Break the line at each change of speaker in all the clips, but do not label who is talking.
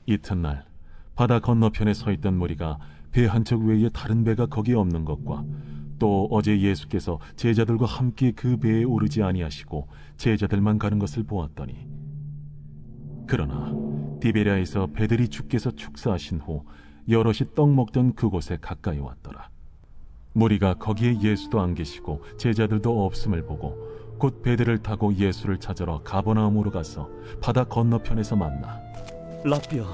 이튿날 바다 건너편에 서 있던 무리가 배 한 척 외에 다른 배가 거기 없는 것과 또 어제 예수께서 제자들과 함께 그 배에 오르지 아니하시고 제자들만 가는 것을 보았더니, 그러나 디베랴에서 배들이 주께서 축사하신 후 여럿이 떡 먹던 그곳에 가까이 왔더라. 무리가 거기에 예수도 안 계시고 제자들도 없음을 보고 곧 배들을 타고 예수를 찾으러 가버나움으로 가서 바다 건너편에서 만나
라삐야,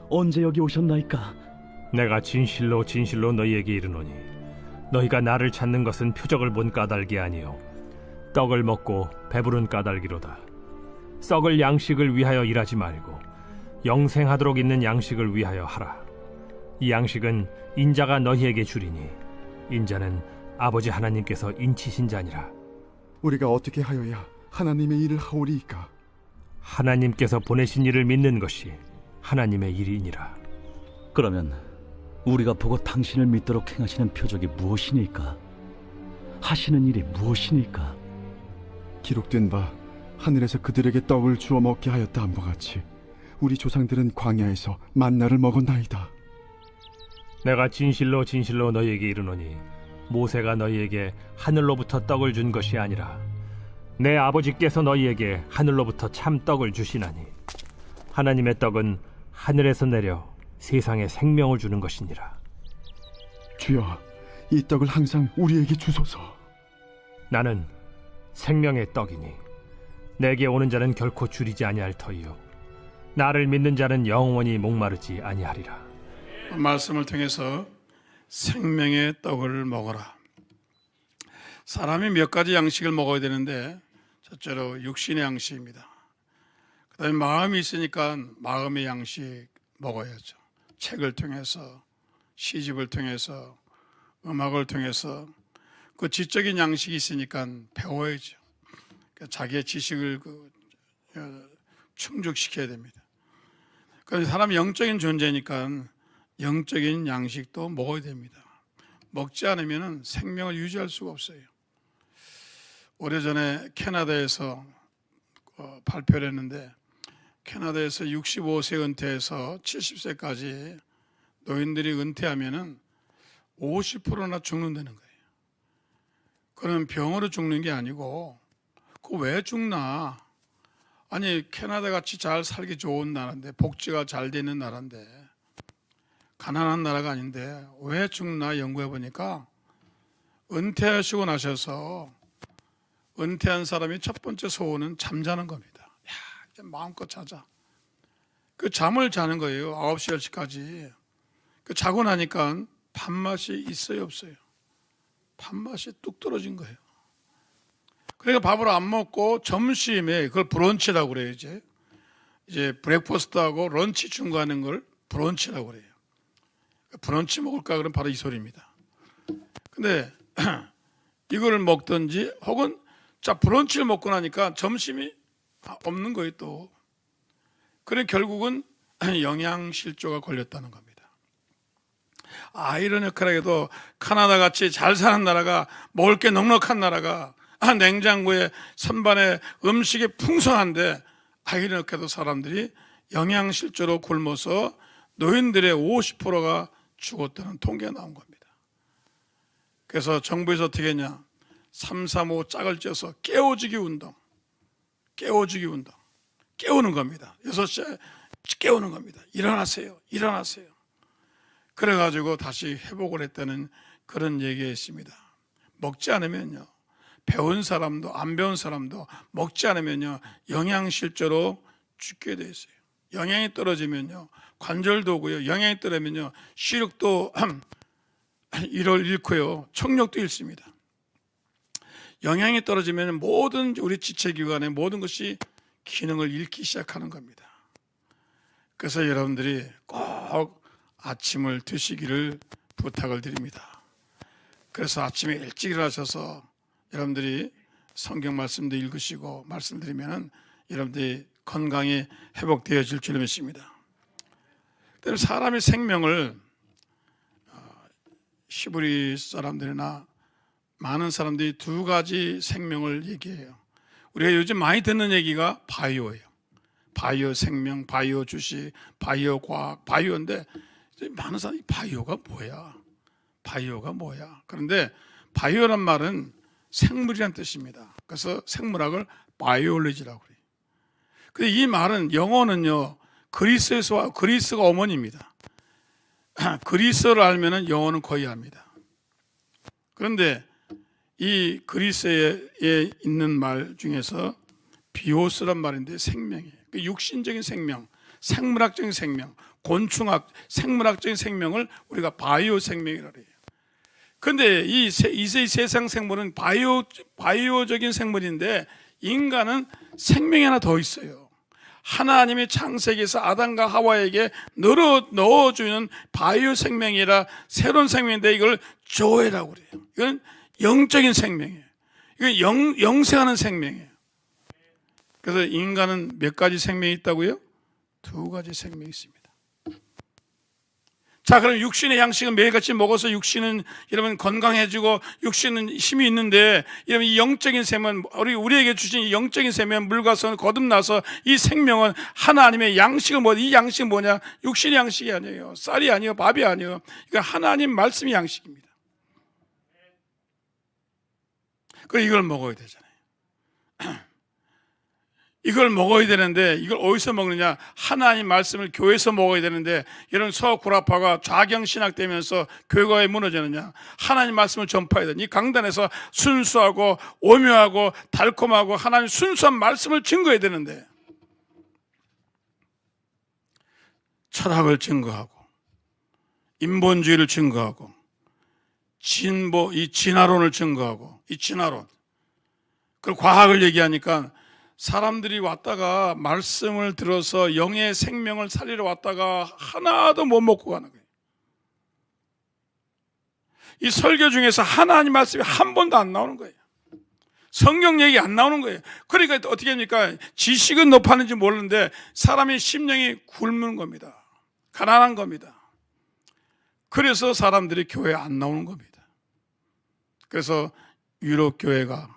언제 여기 오셨나이까?
내가 진실로 진실로 너희에게 이르노니 너희가 나를 찾는 것은 표적을 본 까닭이 아니요 떡을 먹고 배부른 까닭이로다. 썩을 양식을 위하여 일하지 말고 영생하도록 있는 양식을 위하여 하라. 이 양식은 인자가 너희에게 주리니 인자는 아버지 하나님께서 인치신 자니라.
우리가 어떻게 하여야 하나님의 일을 하오리이까?
하나님께서 보내신 이를 믿는 것이 하나님의 일이니라.
그러면 우리가 보고 당신을 믿도록 행하시는 표적이 무엇이니까? 하시는 일이 무엇이니까?
기록된 바 하늘에서 그들에게 떡을 주어 먹게 하였다 함과 같이 우리 조상들은 광야에서 만나를 먹었나이다.
내가 진실로 진실로 너희에게 이르노니 모세가 너희에게 하늘로부터 떡을 준 것이 아니라 내 아버지께서 너희에게 하늘로부터 참 떡을 주시나니 하나님의 떡은 하늘에서 내려 세상에 생명을 주는 것이니라.
주여, 이 떡을 항상 우리에게 주소서.
나는 생명의 떡이니 내게 오는 자는 결코 줄이지 아니할 터이요 나를 믿는 자는 영원히 목마르지 아니하리라.
말씀을 통해서 생명의 떡을 먹어라. 사람이 몇 가지 양식을 먹어야 되는데 첫째로 육신의 양식입니다. 그 다음에 마음이 있으니까 마음의 양식 먹어야죠. 책을 통해서, 시집을 통해서, 음악을 통해서 그 지적인 양식이 있으니까 배워야죠. 그러니까 자기의 지식을 충족시켜야 됩니다. 그래서 사람이 영적인 존재니까 영적인 양식도 먹어야 됩니다. 먹지 않으면 생명을 유지할 수가 없어요. 오래전에 캐나다에서 발표를 했는데 캐나다에서 65세 은퇴해서 70세까지 노인들이 은퇴하면 50%나 죽는다는 거예요. 그럼 병으로 죽는 게 아니고 그 왜 죽나? 아니 캐나다 같이 잘 살기 좋은 나라인데 복지가 잘 되는 나라인데 가난한 나라가 아닌데 왜 죽나 연구해 보니까 은퇴하시고 나셔서 은퇴한 사람이 첫 번째 소원은 잠자는 겁니다. 야, 이제 마음껏 자자. 그 잠을 자는 거예요. 9시, 10시까지. 그 자고 나니까 밥맛이 있어요, 없어요? 밥맛이 뚝 떨어진 거예요. 그러니까 밥을 안 먹고 점심에 그걸 브런치라고 그래요, 이제 브렉퍼스트하고 런치 중간인 걸 브런치라고 그래요. 브런치 먹을까? 그럼 바로 이 소리입니다. 근데 이거를 먹든지 혹은 자 브런치를 먹고 나니까 점심이 없는 거예요 또. 그래 결국은 영양실조가 걸렸다는 겁니다. 아이러니컬하게도 카나다 같이 잘 사는 나라가 먹을 게 넉넉한 나라가 냉장고에 선반에 음식이 풍성한데 아이러니컬하게도 사람들이 영양실조로 굶어서 노인들의 50%가 죽었다는 통계가 나온 겁니다. 그래서 정부에서 어떻게 했냐? 335 짝을 쪄서 깨워주기 운동, 깨우는 겁니다. 6시에 깨우는 겁니다. 일어나세요, 일어나세요. 그래가지고 다시 회복을 했다는 그런 얘기가 있습니다. 먹지 않으면요, 배운 사람도 안 배운 사람도 먹지 않으면요 영양실조로 죽게 돼 있어요. 영양이 떨어지면요 관절도 오고요, 영양이 떨어지면요 시력도 잃고요, 청력도 잃습니다. 영양이 떨어지면 모든 우리 지체기관의 모든 것이 기능을 잃기 시작하는 겁니다. 그래서 여러분들이 꼭 아침을 드시기를 부탁을 드립니다. 그래서 아침에 일찍 일어나셔서 여러분들이 성경 말씀도 읽으시고 말씀드리면 여러분들이 건강이 회복되어질 줄 믿습니다. 사람의 생명을 히브리 사람들이나 많은 사람들이 두 가지 생명을 얘기해요. 우리가 요즘 많이 듣는 얘기가 바이오예요. 바이오 생명, 바이오 주식, 바이오 과학, 바이오인데 많은 사람이 바이오가 뭐야? 바이오가 뭐야? 그런데 바이오란 말은 생물이란 뜻입니다. 그래서 생물학을 바이올로지라고 그래요. 근데 이 말은 영어는요, 그리스에서 그리스가 어머니입니다. 그리스어를 알면은 영어는 거의 압니다. 그런데 이 그리스에 있는 말 중에서 비오스란 말인데 생명이에요. 육신적인 생명, 생물학적인 생명, 곤충학, 생물학적인 생명을 우리가 바이오 생명이라고 해요. 그런데 이 세상 생물은 바이오적인 생물인데 인간은 생명이 하나 더 있어요. 하나님의 창세기에서 아담과 하와에게 넣어주는 바이오 생명이라 새로운 생명인데 이걸 조회라고 그래요. 이건 영적인 생명이에요. 이건 영생하는 생명이에요. 그래서 인간은 몇 가지 생명이 있다고요? 2가지 생명이 있습니다. 자, 그럼 육신의 양식은 매일같이 먹어서 육신은 여러분 건강해지고 육신은 힘이 있는데 여러분 이 영적인 생명, 우리에게 주신 이 영적인 생명 물과 선 거듭나서 이 생명은 하나님의 양식을 이 양식은 뭐냐? 육신의 양식이 아니에요. 쌀이 아니에요. 밥이 아니에요. 그러니까 하나님 말씀의 양식입니다. 그래서 이걸 먹어야 되잖아요. 이걸 먹어야 되는데 이걸 어디서 먹느냐? 하나님 말씀을 교회에서 먹어야 되는데 여러분 서구라파가 좌경신학되면서 교회가 왜 무너지느냐? 하나님 말씀을 전파해야 되는 이 강단에서 순수하고 오묘하고 달콤하고 하나님 순수한 말씀을 증거해야 되는데 철학을 증거하고 인본주의를 증거하고 이 진화론을 증거하고 이 진화론 그리고 과학을 얘기하니까 사람들이 왔다가 말씀을 들어서 영의 생명을 살리러 왔다가 하나도 못 먹고 가는 거예요. 이 설교 중에서 하나님 말씀이 한 번도 안 나오는 거예요. 성경 얘기 안 나오는 거예요. 그러니까 어떻게 합니까? 지식은 높았는지 모르는데 사람의 심령이 굶는 겁니다. 가난한 겁니다. 그래서 사람들이 교회에 안 나오는 겁니다. 그래서 유럽 교회가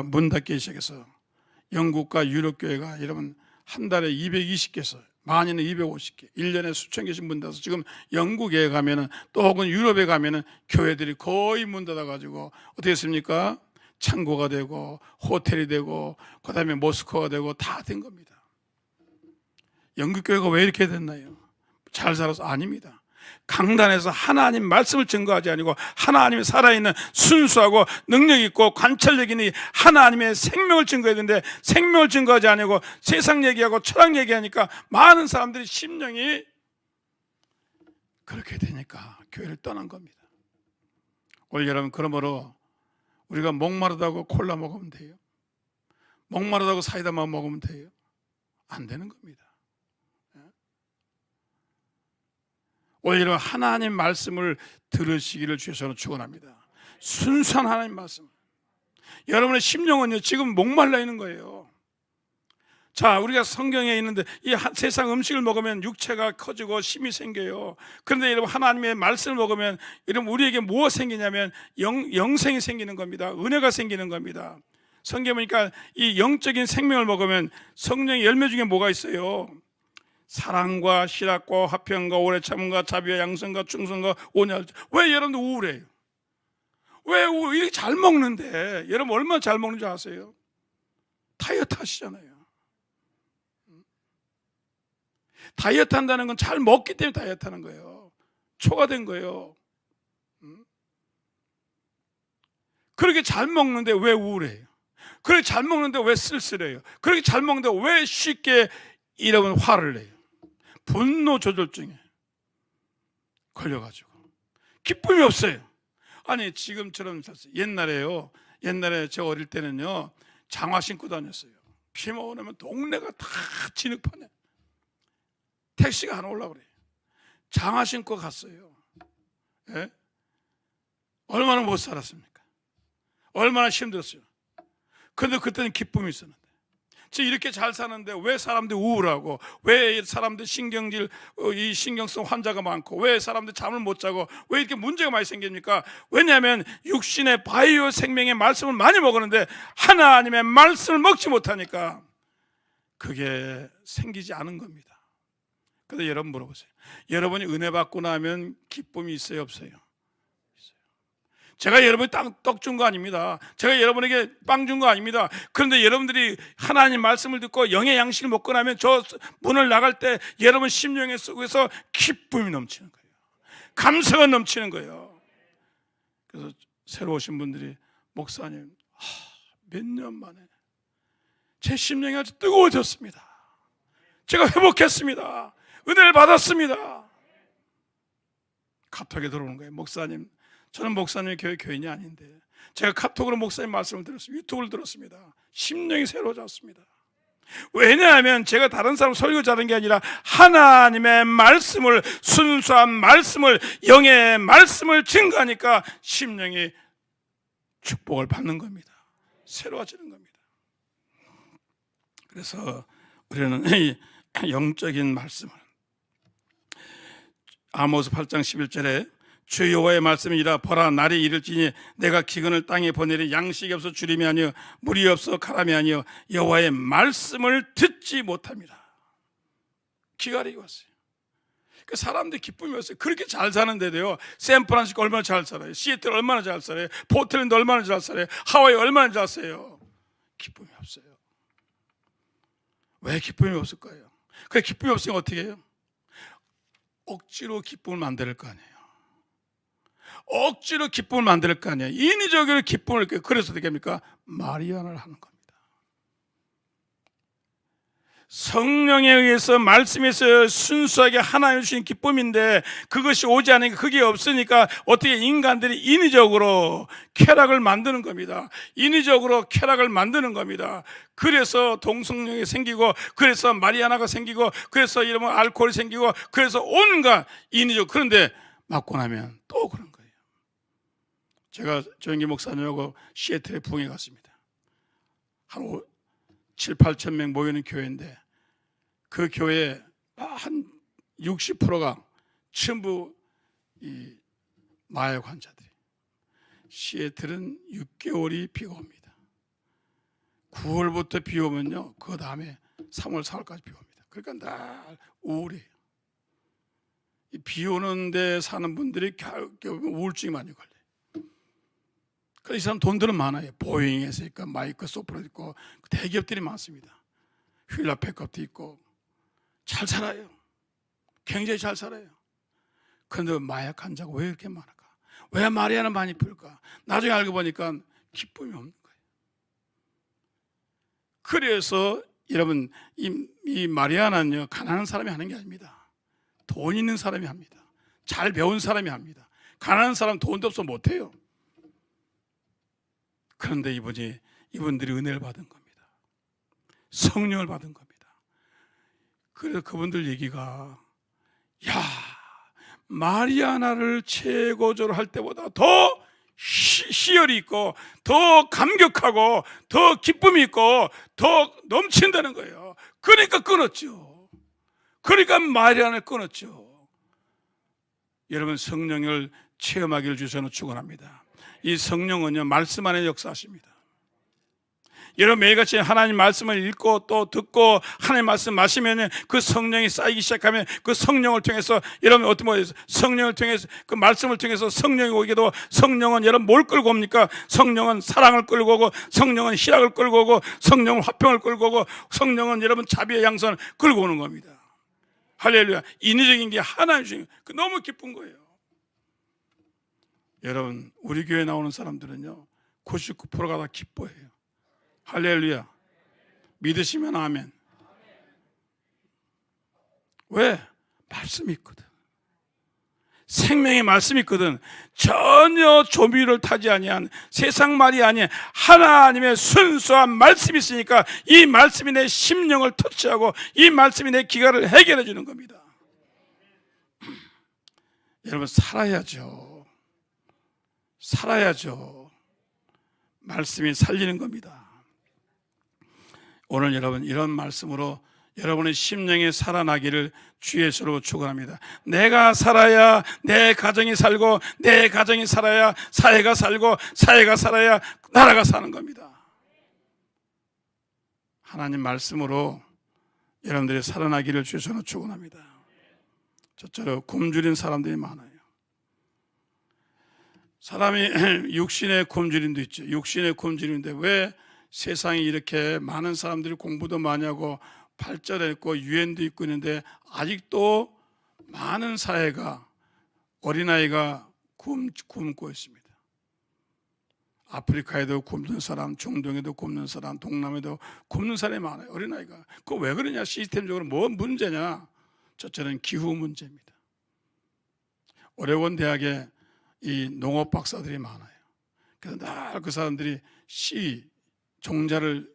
문 닫기 시작해서 영국과 유럽 교회가 여러분 한 달에 220개서 많이는 250개, 1년에 수천 개씩 문 닫아서 지금 영국에 가면은 또 혹은 유럽에 가면은 교회들이 거의 문 닫아가지고 어떻게 했습니까? 창고가 되고 호텔이 되고 그다음에 모스크가 되고 다 된 겁니다. 영국 교회가 왜 이렇게 됐나요? 잘 살아서 아닙니다. 강단에서 하나님 말씀을 증거하지 아니고 하나님의 살아있는 순수하고 능력 있고 관찰력 있는 하나님의 생명을 증거해야 되는데 생명을 증거하지 아니고 세상 얘기하고 철학 얘기하니까 많은 사람들이 심령이 그렇게 되니까 교회를 떠난 겁니다. 오늘 여러분 그러므로 우리가 목마르다고 콜라 먹으면 돼요? 목마르다고 사이다만 먹으면 돼요? 안 되는 겁니다. 오히려 하나님 말씀을 들으시기를 주여서 축원합니다. 순수한 하나님 말씀. 여러분의 심령은요 지금 목말라 있는 거예요. 자, 우리가 성경에 있는데 이 세상 음식을 먹으면 육체가 커지고 힘이 생겨요. 그런데 여러분 하나님의 말씀을 먹으면 여러분 우리에게 무엇 생기냐면 영생이 생기는 겁니다. 은혜가 생기는 겁니다. 성경에 보니까 이 영적인 생명을 먹으면 성령의 열매 중에 뭐가 있어요? 사랑과 희락과 화평과 오래 참음과 자비와 양선과 충성과 온유할. 왜 여러분들 우울해요? 왜 이렇게 잘 먹는데 여러분 얼마나 잘 먹는 줄 아세요? 다이어트 하시잖아요. 다이어트 한다는 건 잘 먹기 때문에 다이어트 하는 거예요. 초과된 거예요. 그렇게 잘 먹는데 왜 우울해요? 그렇게 잘 먹는데 왜 쓸쓸해요? 그렇게 잘 먹는데 왜 쉽게 여러분 화를 내요? 분노 조절증에 걸려가지고 기쁨이 없어요. 아니 지금처럼 옛날에 저 어릴 때는요 장화 신고 다녔어요. 비만 오면 동네가 다 진흙판에 택시가 안 올라오고 그래요. 장화 신고 갔어요. 예? 얼마나 못 살았습니까? 얼마나 힘들었어요. 그런데 그때는 기쁨이 있었는데 지금 이렇게 잘 사는데 왜 사람들이 우울하고 왜 사람들 이 신경성 환자가 많고 왜 사람들 잠을 못 자고 왜 이렇게 문제가 많이 생깁니까? 왜냐하면 육신의 바이오 생명의 말씀을 많이 먹었는데 하나님의 말씀을 먹지 못하니까 그게 생기지 않은 겁니다. 그런데 여러분 물어보세요. 여러분이 은혜 받고 나면 기쁨이 있어요, 없어요? 있어요. 제가 여러분이 떡 준 거 아닙니다. 제가 여러분에게 빵 준 거 아닙니다. 그런데 여러분들이 하나님 말씀을 듣고 영의 양식을 먹고 나면 저 문을 나갈 때 여러분 심령의 속에서 기쁨이 넘치는 거예요. 감사가 넘치는 거예요. 그래서 새로 오신 분들이 목사님, 몇 년 만에 제 심령이 아주 뜨거워졌습니다. 제가 회복했습니다. 은혜를 받았습니다. 카톡에 들어오는 거예요. 목사님, 저는 목사님의 교회 교인이 아닌데 제가 카톡으로 목사님 말씀을 들었습니다. 유튜브를 들었습니다. 심령이 새로워졌습니다. 왜냐하면 제가 다른 사람 설교 잘하는 게 아니라 하나님의 말씀을, 순수한 말씀을, 영의 말씀을 증거하니까 심령이 축복을 받는 겁니다. 새로워지는 겁니다. 그래서 우리는 이 영적인 말씀을 아모스 8장 11절에 주 여호와의 말씀이라 보라 날이 이를지니 내가 기근을 땅에 보내리 양식이 없어 주림이 아니요 물이 없어 가람이 아니요 여호와의 말씀을 듣지 못합니다. 기갈이 왔어요. 그 사람들이 기쁨이 왔어요. 그렇게 잘 사는데도요, 샌프란시스코 얼마나 잘 살아요, 시애틀 얼마나 잘 살아요, 포틀랜드 얼마나 잘 살아요, 하와이 얼마나 잘 살아요. 기쁨이 없어요. 왜 기쁨이 없을까요? 그 기쁨이 없으면 어떻게 해요? 억지로 기쁨을 만들 거 아니에요. 억지로 기쁨을 만들 거 아니에요. 인위적으로 기쁨을, 그래서 어떻게 합니까? 마리아나를 하는 겁니다. 성령에 의해서 말씀에서 순수하게 하나님 주신 기쁨인데 그것이 오지 않으니까, 그게 없으니까 어떻게 인간들이 인위적으로 쾌락을 만드는 겁니다. 인위적으로 쾌락을 만드는 겁니다. 그래서 동성령이 생기고, 그래서 마리아나가 생기고, 그래서 이러면 알코올이 생기고, 그래서 온갖 인위적. 그런데 맞고 나면 또 그런 거예요. 제가 조영기 목사님하고 시애틀에 부흥회 갔습니다. 한 7, 8천 명 모이는 교회인데 그 교회 한 60%가 전부 이 마약 환자들이. 시애틀은 6개월이 비가 옵니다. 9월부터 비 오면요, 그 다음에 3월, 4월까지 비 옵니다. 그러니까 날 우울해요. 비 오는 데 사는 분들이 우울증이 많이 걸려요. 이 사람 돈들은 많아요. 보잉에서 있고 마이크 소프로 있고 대기업들이 많습니다. 휠라 팩업도 있고 잘 살아요. 굉장히 잘 살아요. 그런데 마약 환자가 왜 이렇게 많을까? 왜 마리아는 많이 풀까? 나중에 알고 보니까 기쁨이 없는 거예요. 그래서 여러분, 이 마리아는요, 가난한 사람이 하는 게 아닙니다. 돈 있는 사람이 합니다. 잘 배운 사람이 합니다. 가난한 사람 돈도 없어 못해요. 그런데 이분들이 은혜를 받은 겁니다. 성령을 받은 겁니다. 그래서 그분들 얘기가, 야, 마리아나를 최고조로 할 때보다 더 희열이 있고, 더 감격하고, 더 기쁨이 있고, 더 넘친다는 거예요. 그러니까 끊었죠. 그러니까 마리아나를 끊었죠. 여러분, 성령을 체험하기를 주셔서 축원합니다. 이 성령은요, 말씀 안에 역사하십니다. 여러분, 매일같이 하나님 말씀을 읽고 또 듣고 하나님 말씀 마시면 그 성령이 쌓이기 시작하면 그 성령을 통해서 여러분 어떻게 보세요? 성령을 통해서, 그 말씀을 통해서 성령이 오기도, 성령은 여러분 뭘 끌고 옵니까? 성령은 사랑을 끌고 오고, 성령은 희락을 끌고 오고, 성령은 화평을 끌고 오고, 성령은 여러분 자비의 양선을 끌고 오는 겁니다. 할렐루야. 인위적인 게 하나님 주신 그 너무 기쁜 거예요. 여러분, 우리 교회 나오는 사람들은요 99%가 다 기뻐해요. 할렐루야. 믿으시면 아멘. 왜? 말씀이 있거든. 생명의 말씀이 있거든. 전혀 조미료를 타지 아니한 세상 말이 아닌 하나님의 순수한 말씀이 있으니까 이 말씀이 내 심령을 터치하고 이 말씀이 내 기가를 해결해 주는 겁니다. 여러분, 살아야죠. 살아야죠. 말씀이 살리는 겁니다. 오늘 여러분, 이런 말씀으로 여러분의 심령이 살아나기를 주의 수로 축원합니다. 내가 살아야 내 가정이 살고, 내 가정이 살아야 사회가 살고, 사회가 살아야 나라가 사는 겁니다. 하나님 말씀으로 여러분들이 살아나기를 주셔서 축원합니다. 저처럼 굶주린 사람들이 많아요. 사람이 육신의 굶주림도 있죠. 육신의 굶주림인데 왜 세상에 이렇게 많은 사람들이 공부도 많이 하고 발전했고 유엔도 있고 있는데 아직도 많은 사회가 어린아이가 굶고 있습니다. 아프리카에도 굶는 사람, 중동에도 굶는 사람, 동남에도 굶는 사람이 많아요. 어린아이가. 그거 왜 그러냐? 시스템적으로 뭐 문제냐? 첫째는 기후 문제입니다. 오레곤 대학에 이 농업 박사들이 많아요. 그래서 늘 그 사람들이 종자를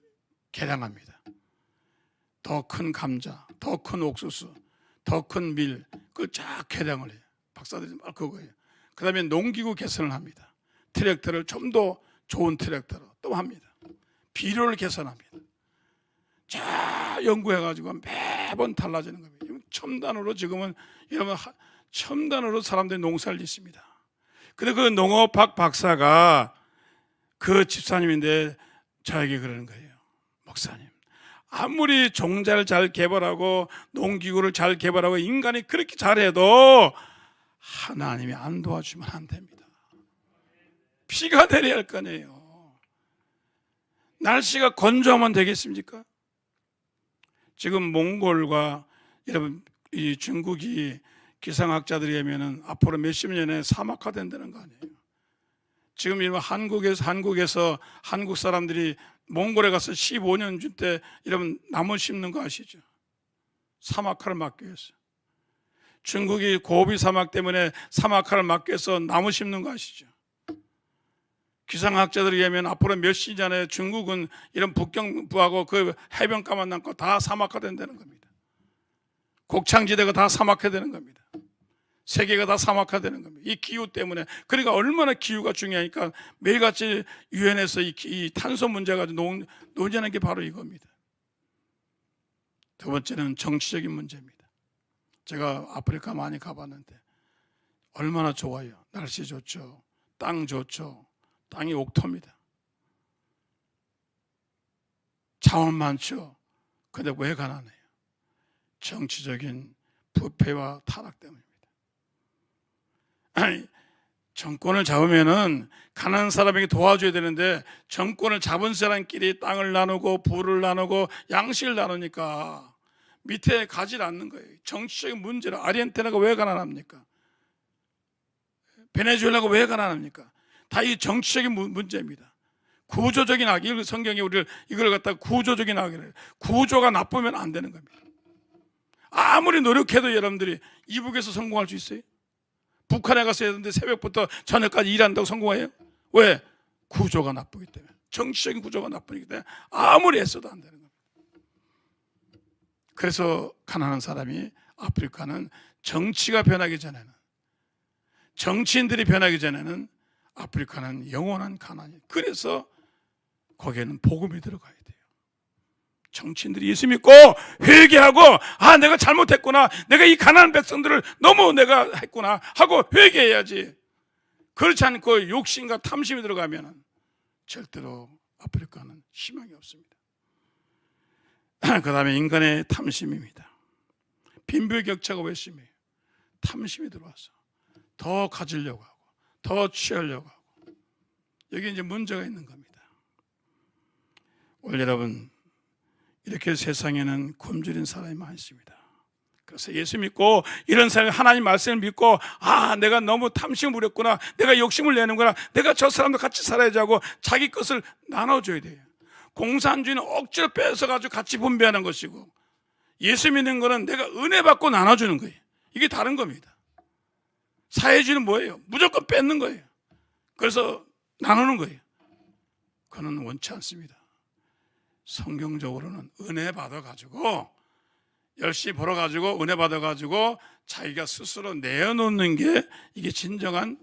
개량합니다. 더 큰 감자, 더 큰 옥수수, 더 큰 밀, 그걸 쫙 개량을 해요. 박사들이 막 그거예요. 그 다음에 농기구 개선을 합니다. 트랙터를 좀 더 좋은 트랙터로 또 합니다. 비료를 개선합니다. 쫙 연구해가지고 매번 달라지는 겁니다. 첨단으로 지금은 여러분 첨단으로 사람들이 농사를 짓습니다. 근데 그 농업학 박사가 그 집사님인데 저에게 그러는 거예요. 목사님, 아무리 종자를 잘 개발하고 농기구를 잘 개발하고 인간이 그렇게 잘해도 하나님이 안 도와주면 안 됩니다. 비가 내려야 할 거 아니에요. 날씨가 건조하면 되겠습니까? 지금 몽골과 여러분 이 중국이 기상학자들이 하면은 앞으로 몇십 년에 사막화 된다는 거 아니에요. 지금 이런 한국에서 한국 사람들이 몽골에 가서 15년 줄 때 여러분 나무 심는 거 아시죠? 사막화를 막기 위해서. 중국이 고비 사막 때문에 사막화를 막기 위해서 나무 심는 거 아시죠? 기상학자들이 하면 앞으로 몇 시 전에 중국은 이런 북경부하고 그 해변가만 남고 다 사막화 된다는 겁니다. 곡창지대가 다 사막화 되는 겁니다. 세계가 다 사막화 되는 겁니다. 이 기후 때문에. 그러니까 얼마나 기후가 중요하니까 매일같이 유엔에서 이 탄소 문제 가지고 논의하는 게 바로 이겁니다. 두 번째는 정치적인 문제입니다. 제가 아프리카 많이 가봤는데 얼마나 좋아요. 날씨 좋죠. 땅 좋죠. 땅이 옥토입니다. 자원 많죠. 근데 왜 가난해요? 정치적인 부패와 타락 때문입니다. 아니, 정권을 잡으면은 가난한 사람에게 도와줘야 되는데 정권을 잡은 사람끼리 땅을 나누고 부를 나누고 양식을 나누니까 밑에 가지 않는 거예요. 정치적인 문제로 아르헨티나가 왜 가난합니까? 베네수엘라가 왜 가난합니까? 다 이 정치적인 문제입니다. 구조적인 악, 성경이 우리를 이걸 갖다가 구조적인 악이래요. 구조가 나쁘면 안 되는 겁니다. 아무리 노력해도 여러분들이 이북에서 성공할 수 있어요? 북한에 가서 해야 되는데 새벽부터 저녁까지 일한다고 성공해요? 왜? 구조가 나쁘기 때문에. 정치적인 구조가 나쁘기 때문에 아무리 애써도 안 되는 겁니다. 그래서 가난한 사람이 아프리카는 정치가 변하기 전에는, 정치인들이 변하기 전에는 아프리카는 영원한 가난이. 그래서 거기에는 복음이 들어가야 돼요. 정치인들이 예수 믿고 회개하고 내가 잘못했구나, 내가 이 가난한 백성들을 너무 내가 했구나 하고 회개해야지. 그렇지 않고 욕심과 탐심이 들어가면 절대로 아프리카는 희망이 없습니다. 그 다음에 인간의 탐심입니다. 빈부격차가 왜 심해요? 탐심이 들어와서 더 가지려고 하고 더 취하려고 하고, 여기 이제 문제가 있는 겁니다. 오늘 여러분, 이렇게 세상에는 굶주린 사람이 많습니다. 그래서 예수 믿고 이런 사람이 하나님 말씀을 믿고 내가 너무 탐심을 부렸구나, 내가 욕심을 내는구나, 내가 저 사람도 같이 살아야지 하고 자기 것을 나눠줘야 돼요. 공산주의는 억지로 뺏어가지고 같이 분배하는 것이고, 예수 믿는 거는 내가 은혜 받고 나눠주는 거예요. 이게 다른 겁니다. 사회주의는 뭐예요? 무조건 뺏는 거예요. 그래서 나누는 거예요. 그건 원치 않습니다. 성경적으로는 은혜 받아가지고 열심히 벌어가지고 은혜 받아가지고 자기가 스스로 내어놓는 게 이게 진정한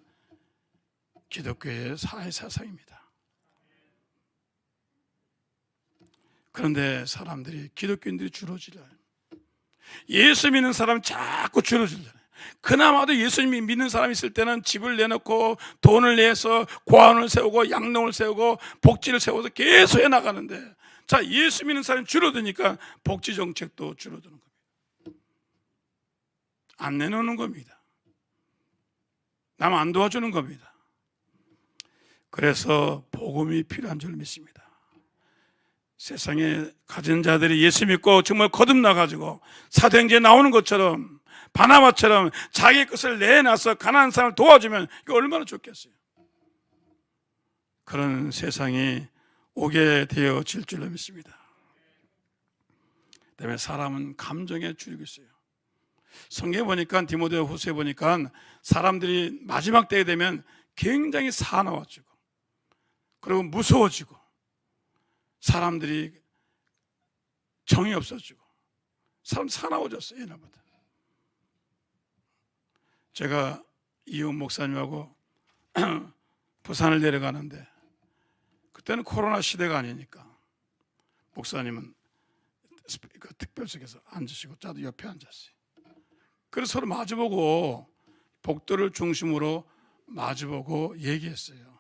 기독교의 사회 사상입니다. 그런데 사람들이, 기독교인들이 줄어들어요. 예수 믿는 사람이 자꾸 줄어들잖아요. 그나마도 예수님 믿는 사람이 있을 때는 집을 내놓고 돈을 내서 고아원을 세우고 양농을 세우고 복지를 세워서 계속 해나가는데, 자, 예수 믿는 사람이 줄어드니까 복지 정책도 줄어드는 겁니다. 안 내놓는 겁니다. 남 안 도와주는 겁니다. 그래서 복음이 필요한 줄 믿습니다. 세상에 가진 자들이 예수 믿고 정말 거듭나가지고 사도행전에 나오는 것처럼 바나바처럼 자기 것을 내놔서 가난한 사람을 도와주면 이거 얼마나 좋겠어요. 그런 세상이 오게 되어질 줄로 믿습니다. 그다음에 사람은 감정에 줄이고 있어요. 성경에 보니까 디모데 후서에 보니까 사람들이 마지막 때에 되면 굉장히 사나워지고 그리고 무서워지고 사람들이 정이 없어지고 사람 사나워졌어요. 옛날보다. 제가 이용 목사님하고 부산을 내려가는데 그때는 코로나 시대가 아니니까 목사님은 특별석에서 앉으시고 저도 옆에 앉았어요. 그래서 서로 마주보고 복도를 중심으로 마주보고 얘기했어요.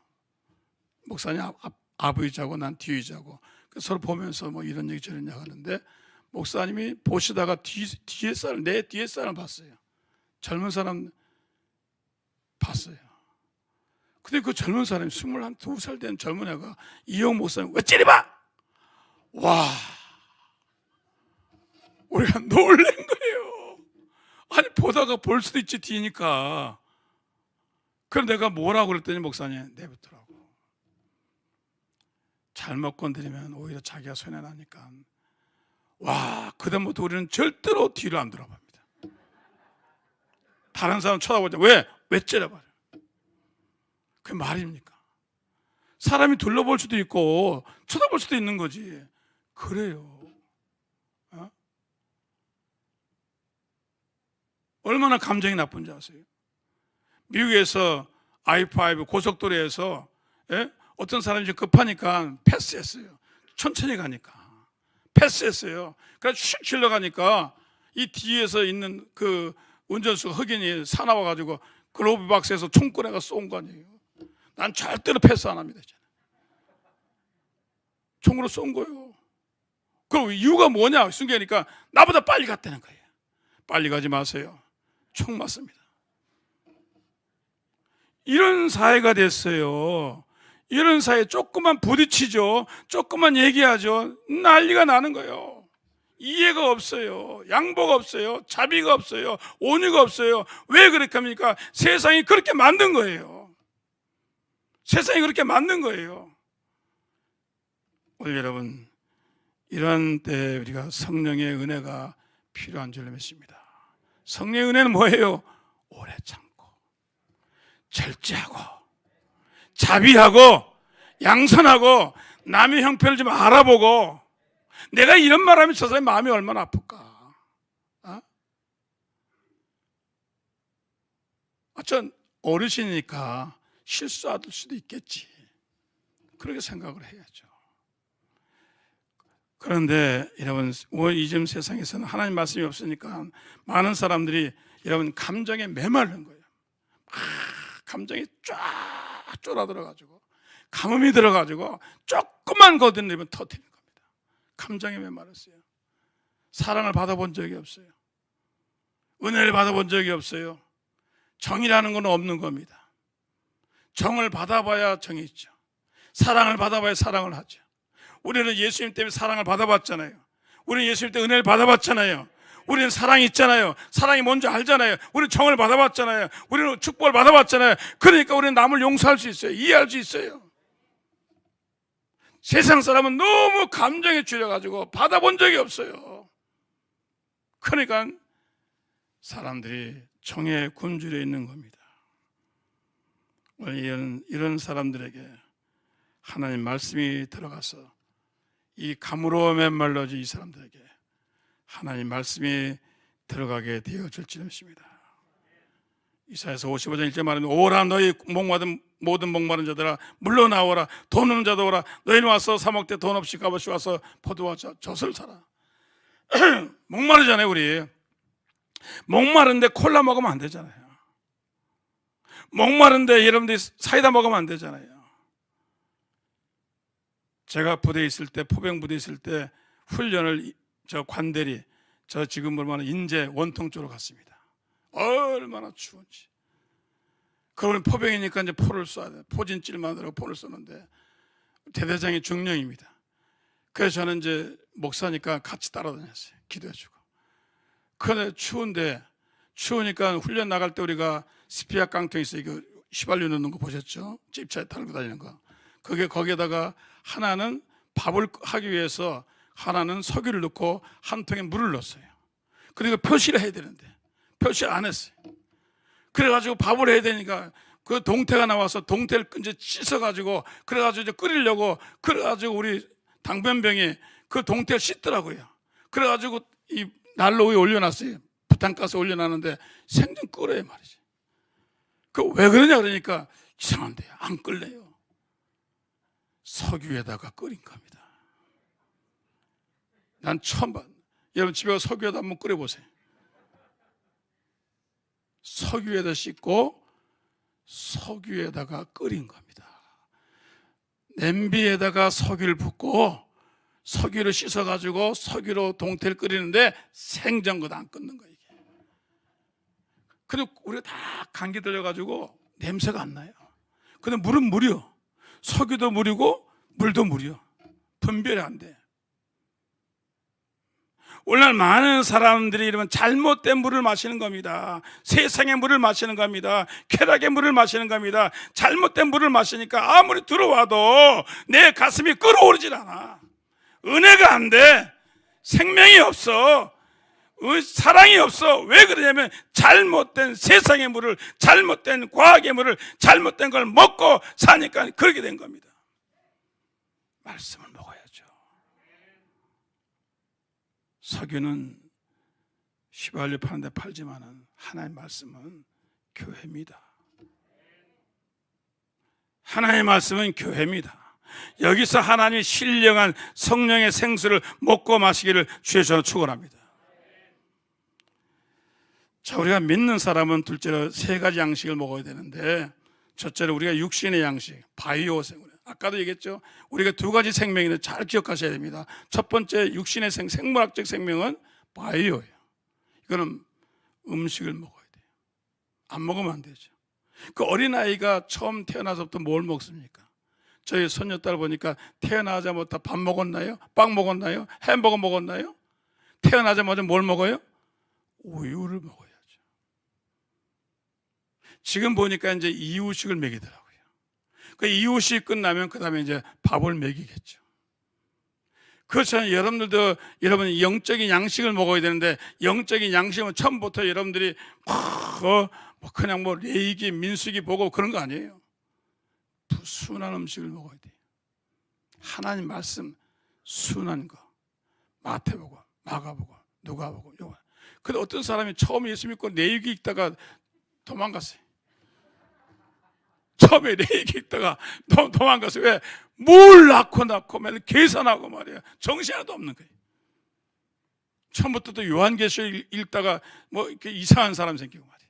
목사님 앞의자고 난 뒤의자고 서로 보면서 뭐 이런 얘기 저런 얘기 하는데 목사님이 보시다가 뒤에 사람, 내 뒤에 사람 봤어요. 젊은 사람 봤어요. 근데 그 젊은 사람이 22살 된 젊은 애가 이용 목사님 왜 찌리봐? 와, 우리가 놀란 거예요. 아니 보다가 볼 수도 있지 뒤니까. 그럼 내가 뭐라고 그랬더니 목사님 내뱉더라고. 잘못 건드리면 오히려 자기가 손해나니까. 와, 그다음부터 우리는 절대로 뒤를 안 돌아봅니다. 다른 사람 쳐다보자. 왜 째려봐요? 그게 말입니까? 사람이 둘러볼 수도 있고 쳐다볼 수도 있는 거지. 그래요. 어? 얼마나 감정이 나쁜지 아세요? 미국에서 I-5 고속도로에서 어떤 사람이 좀 급하니까 패스했어요. 천천히 가니까 패스했어요. 그래서 슉 질러가니까 이 뒤에서 있는 그 운전수 흑인이 사나워가지고 글로브 박스에서 총 꺼내가 쏜 거 아니에요. 난 절대로 패스 안 합니다. 총으로 쏜 거예요. 그럼 이유가 뭐냐? 순간이니까 나보다 빨리 갔다는 거예요. 빨리 가지 마세요. 총 맞습니다. 이런 사회가 됐어요. 이런 사회 조금만 부딪히죠. 조금만 얘기하죠. 난리가 나는 거예요. 이해가 없어요. 양보가 없어요. 자비가 없어요. 온유가 없어요. 왜 그렇게 합니까? 세상이 그렇게 만든 거예요. 세상이 그렇게 만든 거예요. 오늘 여러분, 이런 때 우리가 성령의 은혜가 필요한 줄 믿습니다. 성령의 은혜는 뭐예요? 오래 참고 절제하고 자비하고 양선하고 남의 형편을 좀 알아보고 내가 이런 말하면 저 사람의 마음이 얼마나 아플까. 전 어르신이니까 실수할 수도 있겠지. 그렇게 생각을 해야죠. 그런데 여러분, 요즘 세상에서는 하나님 말씀이 없으니까 많은 사람들이 여러분 감정에 메마른 거예요. 감정이 쫙 쫄아들어가지고 가뭄이 들어가지고 조금만 거듭내면 터뜨리는 겁니다. 감정에 메말랐어요. 사랑을 받아본 적이 없어요. 은혜를 받아본 적이 없어요. 정이라는 건 없는 겁니다. 정을 받아봐야 정이 있죠. 사랑을 받아봐야 사랑을 하죠. 우리는 예수님 때문에 사랑을 받아봤잖아요. 우리는 예수님 때문에 은혜를 받아봤잖아요. 우리는 사랑이 있잖아요. 사랑이 뭔지 알잖아요. 우리는 정을 받아봤잖아요. 우리는 축복을 받아봤잖아요. 그러니까 우리는 남을 용서할 수 있어요. 이해할 수 있어요. 세상 사람은 너무 감정에 줄여가지고 받아본 적이 없어요. 그러니까 사람들이 정에 굶주려 있는 겁니다. 오늘 이런 사람들에게 하나님 말씀이 들어가서 이 감으로 메말라진 이 사람들에게 하나님 말씀이 들어가게 되어질지 믿습니다. 이사야서 55장 1절 말하는 오라 너희 모든 목마른 자들아 물러나오라 돈 없는 자도 오라 너희는 와서 사 먹되 돈 없이 값없이 와서 포도와 젖을 사라. 목마르잖아요. 우리 목마른데 콜라 먹으면 안 되잖아요. 목마른데 여러분들이 사이다 먹으면 안 되잖아요. 제가 부대에 있을 때, 포병 부대에 있을 때 훈련을 저 관대리, 저 지금 보면 인제 원통 쪽으로 갔습니다. 얼마나 추운지. 그러면 포병이니까 이제 포를 쏴야 돼. 포진질 만들어 포를 쏘는데 대대장이 중령입니다. 그래서 저는 이제 목사니까 같이 따라다녔어요. 기도해주고. 그런데 추우니까 훈련 나갈 때 우리가 스피아 깡통이 있어요. 이거 휘발유 넣는 거 보셨죠? 집차에 달고 다니는 거. 거기에다가 하나는 밥을 하기 위해서 하나는 석유를 넣고 한 통에 물을 넣었어요. 그리고 표시를 해야 되는데 표시를 안 했어요. 그래가지고 밥을 해야 되니까 그 동태가 나와서 동태를 이제 씻어가지고 그래가지고 이제 끓이려고 그래가지고 우리 당변병이 그 동태를 씻더라고요. 그래가지고 이 난로 위에 올려놨어요. 부탄가스 올려놨는데 생전 끓어요 말이지. 그 왜 그러냐 그러니까 이상한데 안 끓래요. 석유에다가 끓인 겁니다. 난 처음 봐. 여러분 집에 가서 석유에다 한번 끓여보세요. 석유에다 씻고 석유에다가 끓인 겁니다. 냄비에다가 석유를 붓고 석유를 씻어가지고 석유로 동태를 끓이는데 생전보다 안 끓는 거예요. 이게. 그리고 우리가 다 감기 들려가지고 냄새가 안 나요. 근데 물은 물이요. 석유도 물이고 물도 물이요. 분별이 안 돼. 오늘날 많은 사람들이 이러면 잘못된 물을 마시는 겁니다. 세상의 물을 마시는 겁니다. 쾌락의 물을 마시는 겁니다. 잘못된 물을 마시니까 아무리 들어와도 내 가슴이 끓어오르질 않아. 은혜가 안 돼. 생명이 없어. 사랑이 없어. 왜 그러냐면 잘못된 세상의 물을, 잘못된 과학의 물을, 잘못된 걸 먹고 사니까 그렇게 된 겁니다. 말씀을 먹어야죠. 석유는 휘발유 파는데 팔지만은 하나님의 말씀은 교회입니다. 하나님의 말씀은 교회입니다. 여기서 하나님이 신령한 성령의 생수를 먹고 마시기를 주의 저는 축원합니다. 자, 우리가 믿는 사람은 둘째로 세 가지 양식을 먹어야 되는데, 첫째로 우리가 육신의 양식, 바이오 생물. 아까도 얘기했죠. 우리가 두 가지 생명인데 잘 기억하셔야 됩니다. 첫 번째 육신의 생물학적 생명은 바이오예요. 이거는 음식을 먹어야 돼요. 안 먹으면 안 되죠. 그 어린아이가 처음 태어나서부터 뭘 먹습니까? 저희 손녀딸 보니까 태어나자마자 밥 먹었나요? 빵 먹었나요? 햄버거 먹었나요? 태어나자마자 뭘 먹어요? 우유를 먹어야죠. 지금 보니까 이제 이유식을 먹이더라고요. 그 이유식 끝나면 그 다음에 이제 밥을 먹이겠죠. 그렇잖아요. 여러분들도 여러분 영적인 양식을 먹어야 되는데, 영적인 양식은 처음부터 여러분들이 그냥 뭐 레이기, 민수기 보고 그런 거 아니에요. 순한 음식을 먹어야 돼요. 하나님 말씀 순한 거. 마태복음, 마가복음, 누가복음, 요한. 근데 어떤 사람이 처음 예수 믿고 레이기 읽다가 도망갔어요. 처음에 레이기 읽다가 도망갔어요. 왜? 뭘 낳고 맨날 계산하고 말이야. 정신 하나도 없는 거예요. 처음부터 또 요한계시록 읽다가 뭐 이렇게 이상한 사람 생기고 말이에요.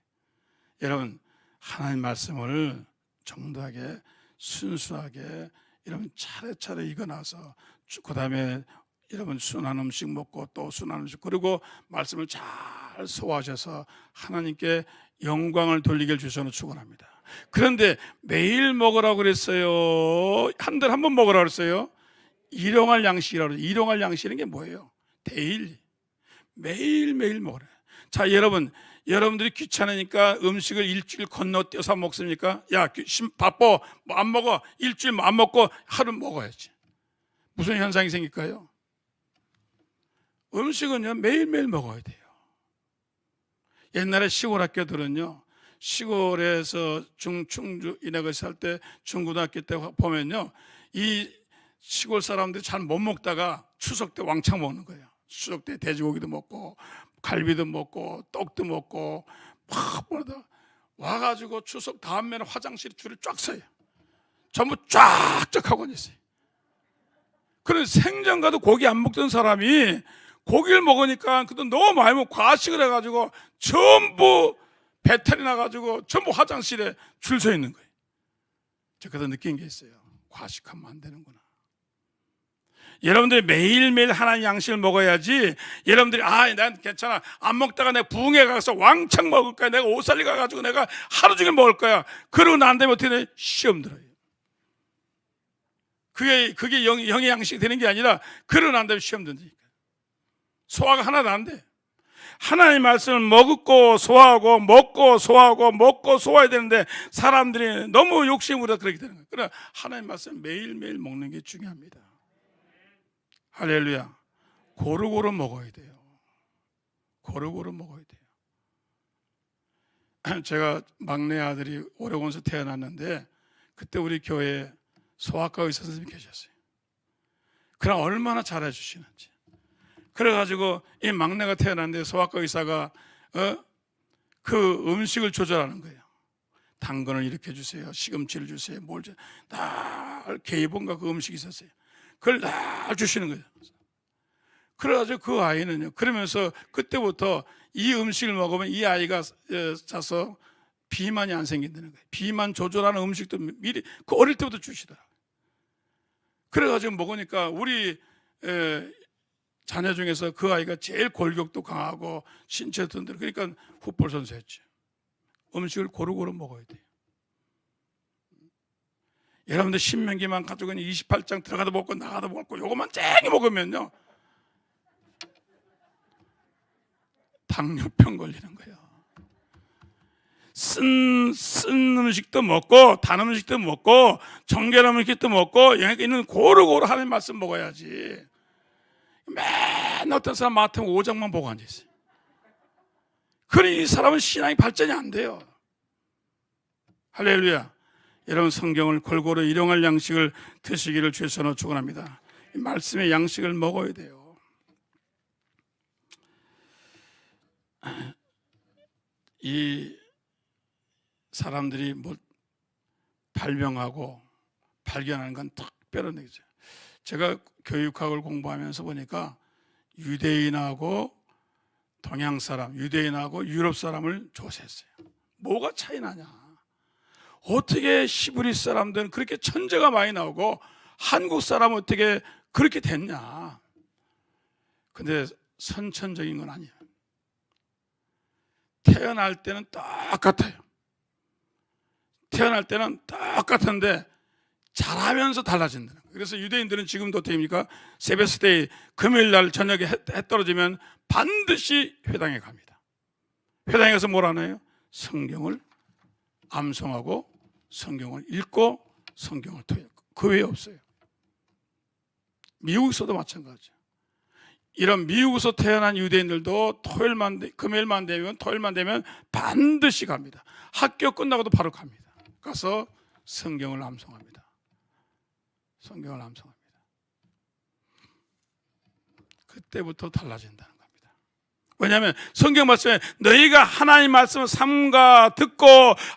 여러분, 하나님 말씀을 정당하게 순수하게 여러분 차례차례 익어나서 그 다음에 여러분 순한 음식 먹고 또 순한 음식, 그리고 말씀을 잘 소화하셔서 하나님께 영광을 돌리길 주셔서 축원합니다. 그런데 매일 먹으라고 그랬어요? 한 달에 한 번 먹으라고 그랬어요? 일용할 양식이라고 그래요. 일용할 양식이라는 게 뭐예요? 데일리, 매일매일 먹으래요. 자, 여러분들이 귀찮으니까 음식을 일주일 건너뛰어서 먹습니까? 야, 바빠, 뭐 안 먹어. 일주일 안 먹고 하루 먹어야지. 무슨 현상이 생길까요? 음식은요, 매일매일 먹어야 돼요. 옛날에 시골 학교들은요, 시골에서 충주 이내에 살 때 중고등학교 때 보면요, 이 시골 사람들이 잘 못 먹다가 추석 때 왕창 먹는 거예요. 추석 때 돼지고기도 먹고 갈비도 먹고 떡도 먹고 막 보다 와가지고 추석 다음에는 화장실에 줄을 쫙 서요. 전부 쫙쫙 하고 있어요. 그런 생전 가도 고기 안 먹던 사람이 고기를 먹으니까 그도 너무 많이 먹고 과식을 해가지고 전부 배탈이 나가지고 전부 화장실에 줄 서 있는 거예요. 제가 그때 느낀 게 있어요. 과식하면 안 되는구나. 여러분들이 매일매일 하나님 양식을 먹어야지. 여러분들이 난 괜찮아, 안 먹다가 내가 부흥회 가서 왕창 먹을 거야, 내가 오살리 가가지고 내가 하루 종일 먹을 거야, 그러고 난 다음에 어떻게 돼? 시험 들어요. 그게 영의 양식이 되는 게 아니라 그러고 난 다음에 시험 든다니까. 소화가 하나도 안 돼. 하나님의 말씀을 먹고 소화하고 먹고 소화하고 먹고 소화해야 되는데 사람들이 너무 욕심으로 그렇게 되는 거예요. 그러나 하나님의 말씀을 매일매일 먹는 게 중요합니다. 할렐루야. 고루고루 먹어야 돼요. 고루고루 먹어야 돼요. 제가 막내 아들이 오레곤에서 태어났는데 그때 우리 교회에 소아과 의사 선생님이 계셨어요. 그럼 얼마나 잘해 주시는지. 그래가지고 이 막내가 태어났는데 소아과 의사가 그 음식을 조절하는 거예요. 당근을 이렇게 주세요, 시금치를 주세요, 뭘 주세요. 날 개입원과 그 음식이 있었어요. 그걸 날 주시는 거예요. 그래가지고 그 아이는요, 그러면서 그때부터 이 음식을 먹으면 이 아이가 자서 비만이 안 생긴다는 거예요. 비만 조절하는 음식도 미리 그 어릴 때부터 주시더라고요. 그래가지고 먹으니까 우리 자녀 중에서 그 아이가 제일 골격도 강하고 신체 든든, 그러니까 풋볼 선수였죠. 음식을 고루고루 먹어야 돼요. 여러분들 신명기만 가지고 28장 들어가도 먹고 나가도 먹고 요것만 쨍히 먹으면요 당뇨병 걸리는 거예요. 쓴 음식도 먹고 단 음식도 먹고 정결한 음식도 먹고 영양 있는 고루고루 하나님 말씀 먹어야지. 맨 어떤 사람 마태복음 5장만 보고 앉아있어요. 그러니 이 사람은 신앙이 발전이 안 돼요. 할렐루야. 여러분, 성경을 골고루 일용할 양식을 드시기를 주의 손으로 축원합니다. 이 말씀의 양식을 먹어야 돼요. 이 사람들이 뭐 발명하고 발견하는 건 특별한 얘기죠. 제가 교육학을 공부하면서 보니까 유대인하고 동양 사람, 유대인하고 유럽 사람을 조사했어요. 뭐가 차이 나냐? 어떻게 히브리 사람들은 그렇게 천재가 많이 나오고 한국 사람은 어떻게 그렇게 됐냐? 근데 선천적인 건 아니에요. 태어날 때는 똑같아요. 태어날 때는 똑같은데 자라면서 달라진다는 거예요. 그래서 유대인들은 지금도 어떻게 합니까? 세베스데이 금요일 날 저녁에 해 떨어지면 반드시 회당에 갑니다. 회당에 가서 뭘 하나요? 성경을 암송하고 성경을 읽고 성경을 토해요. 그 외에 없어요. 미국에서도 마찬가지죠. 이런 미국에서 태어난 유대인들도 금요일만 되면 토요일만 되면 반드시 갑니다. 학교 끝나고도 바로 갑니다. 가서 성경을 암송합니다. 성경을 암송합니다. 그때부터 달라진다는 겁니다. 왜냐하면 성경 말씀에 너희가 하나님 말씀을 삼가 듣고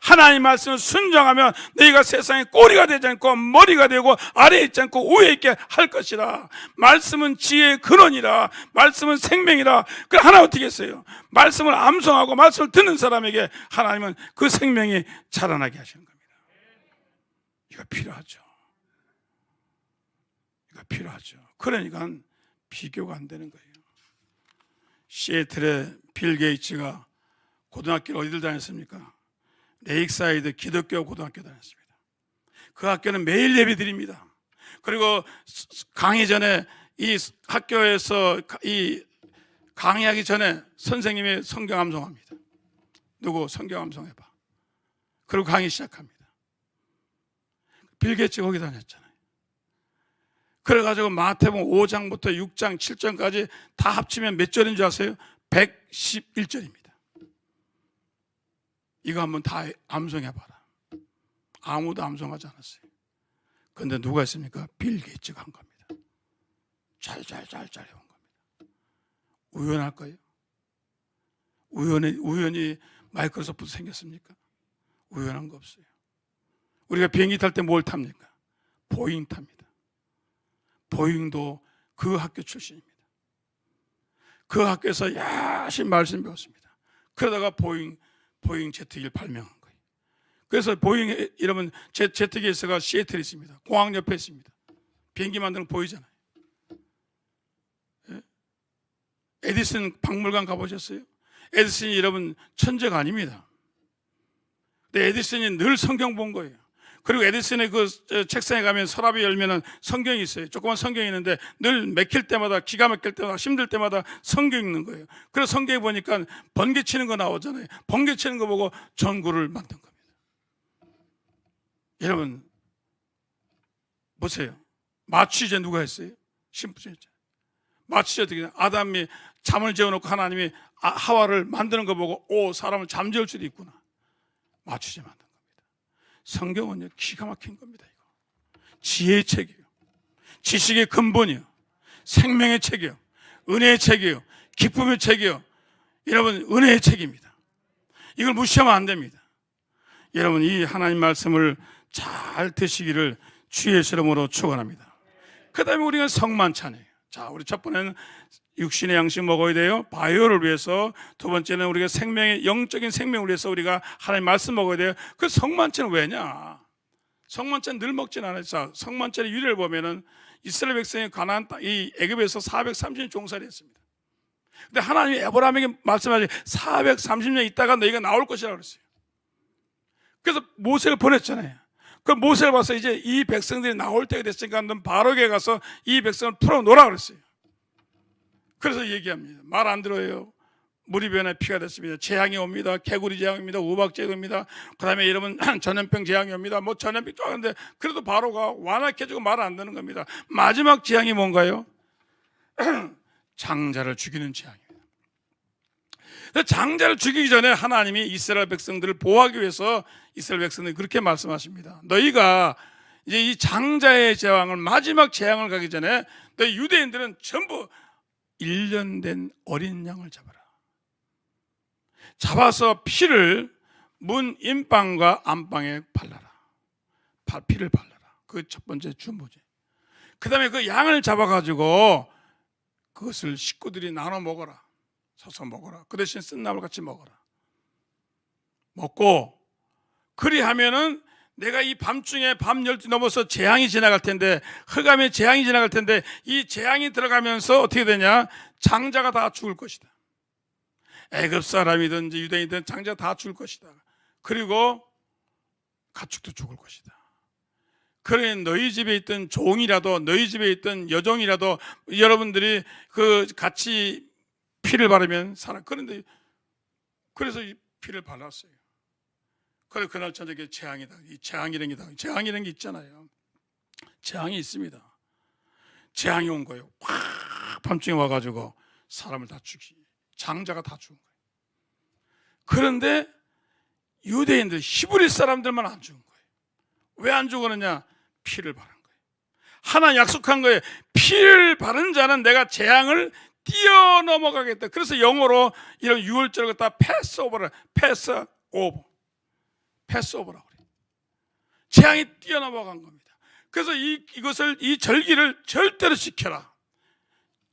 하나님 말씀을 순종하면 너희가 세상에 꼬리가 되지 않고 머리가 되고 아래에 있지 않고 위에 있게 할 것이라. 말씀은 지혜의 근원이라. 말씀은 생명이라. 그 하나 어떻게 했어요? 말씀을 암송하고 말씀을 듣는 사람에게 하나님은 그 생명이 자라나게 하시는 겁니다. 이거 필요하죠. 이거 필요하죠. 그러니까 비교가 안 되는 거예요. 시애틀의 빌 게이츠가 고등학교를 어디를 다녔습니까? 레이크사이드 기독교 고등학교 다녔습니다. 그 학교는 매일 예배 드립니다. 그리고 강의 전에 이 학교에서 이 강의하기 전에 선생님이 성경 암송합니다. 누구 성경 암송해봐. 그리고 강의 시작합니다. 빌 게이츠가 거기 다녔잖아요. 그래가지고 마태복음 5장부터 6장, 7장까지 다 합치면 몇 절인 줄 아세요? 111절입니다. 이거 한번 다 암송해봐라. 아무도 암송하지 않았어요. 그런데 누가 했습니까? 빌 게이츠가 한 겁니다. 잘 해온 겁니다. 우연할까요? 우연히 마이크로소프트 생겼습니까? 우연한 거 없어요. 우리가 비행기 탈 때 뭘 탑니까? 보잉 탑니다. 보잉도 그 학교 출신입니다. 그 학교에서 열심히 말씀 배웠습니다. 그러다가 보잉 제트기를 발명한 거예요. 그래서 보잉 이러면 제트기에서가 시애틀에 있습니다. 공항 옆에 있습니다. 비행기 만드는 거 보이잖아요. 에디슨 박물관 가보셨어요? 에디슨이 여러분 천재가 아닙니다. 근데 에디슨이 늘 성경 본 거예요. 그리고 에디슨의 그 책상에 가면 서랍에 열면은 성경이 있어요. 조그만 성경이 있는데 늘 맥힐 때마다, 기가 막힐 때마다, 힘들 때마다 성경 읽는 거예요. 그래서 성경에 보니까 번개 치는 거 나오잖아요. 번개 치는 거 보고 전구를 만든 겁니다. 여러분 보세요. 마취제 누가 했어요? 신부제죠. 마취제 어떻게 해요? 아담이 잠을 재워놓고 하나님이 하와를 만드는 거 보고 사람을 잠재울 수도 있구나. 마취제 만든 겁니다. 성경은요 기가 막힌 겁니다. 이거 지혜의 책이에요. 지식의 근본이요. 생명의 책이요. 은혜의 책이요. 기쁨의 책이요. 여러분 은혜의 책입니다. 이걸 무시하면 안 됩니다. 여러분 이 하나님 말씀을 잘 드시기를 주의 이름으로 축원합니다. 그 다음에 우리가 성만찬이에요. 자, 우리 첫 번째는 육신의 양식 먹어야 돼요. 바이오를 위해서. 두 번째는 우리가 생명의 영적인 생명을 위해서 우리가 하나님 말씀 먹어야 돼요. 그 성만찬은 왜냐? 성만찬 늘 먹진 않아요. 자, 성만찬의 유래를 보면은 이스라엘 백성이 가나안 땅, 이 애굽에서 430년 종살이했습니다. 근데 하나님이 아브라함에게 말씀하시 430년 있다가 너희가 나올 것이라고 그랬어요. 그래서 모세를 보냈잖아요. 그 모세를 봐서 이제 이 백성들이 나올 때가 됐으니까 넌 바로에게 가서 이 백성을 풀어놓으라 그랬어요. 그래서 얘기합니다. 말 안 들어요. 물이 변해 피가 됐습니다. 재앙이 옵니다. 개구리 재앙입니다. 우박재앙이 옵니다. 그 다음에 여러분 전염병 재앙이 옵니다. 뭐 전염병 또 하는데 그래도 바로가 완악해지고 말 안 듣는 겁니다. 마지막 재앙이 뭔가요? 장자를 죽이는 재앙입니다. 장자를 죽이기 전에 하나님이 이스라엘 백성들을 보호하기 위해서 이스라엘 백성들이 그렇게 말씀하십니다. 너희가 이제 이 장자의 재앙을, 마지막 재앙을 가기 전에 너희 유대인들은 전부 1년 된 어린 양을 잡아라. 잡아서 피를 문 인방과 안방에 발라라. 피를 발라라. 그 첫 번째 준보제. 그 다음에 그 양을 잡아가지고 그것을 식구들이 나눠 먹어라. 서서 먹어라. 그 대신 쓴나물 같이 먹어라. 먹고 그리하면은 내가 이 밤중에 밤 12시 넘어서 재앙이 지나갈 텐데, 흑암의 재앙이 지나갈 텐데, 이 재앙이 들어가면서 어떻게 되냐? 장자가 다 죽을 것이다. 애굽 사람이든지 유대인이든 장자가 다 죽을 것이다. 그리고 가축도 죽을 것이다. 그래 너희 집에 있던 종이라도, 너희 집에 있던 여종이라도 여러분들이 그 같이 피를 바르면 살아. 그런데 그래서 이 피를 발랐어요. 그래 그날 저녁에 재앙이다. 이 재앙이라는 게 있잖아요. 재앙이 있습니다. 재앙이 온 거예요. 확 밤중에 와가지고 사람을 다 죽이, 장자가 다 죽은 거예요. 그런데 유대인들, 히브리 사람들만 안 죽은 거예요. 왜 안 죽었느냐? 피를 바른 거예요. 하나님 약속한 거예요. 피를 바른 자는 내가 재앙을 뛰어넘어가겠다. 그래서 영어로 이런 유월절을 갖다 패스오버라, 패스오버라고 그래요. 재앙이 뛰어넘어간 겁니다. 그래서 이것을, 이 절기를 절대로 지켜라.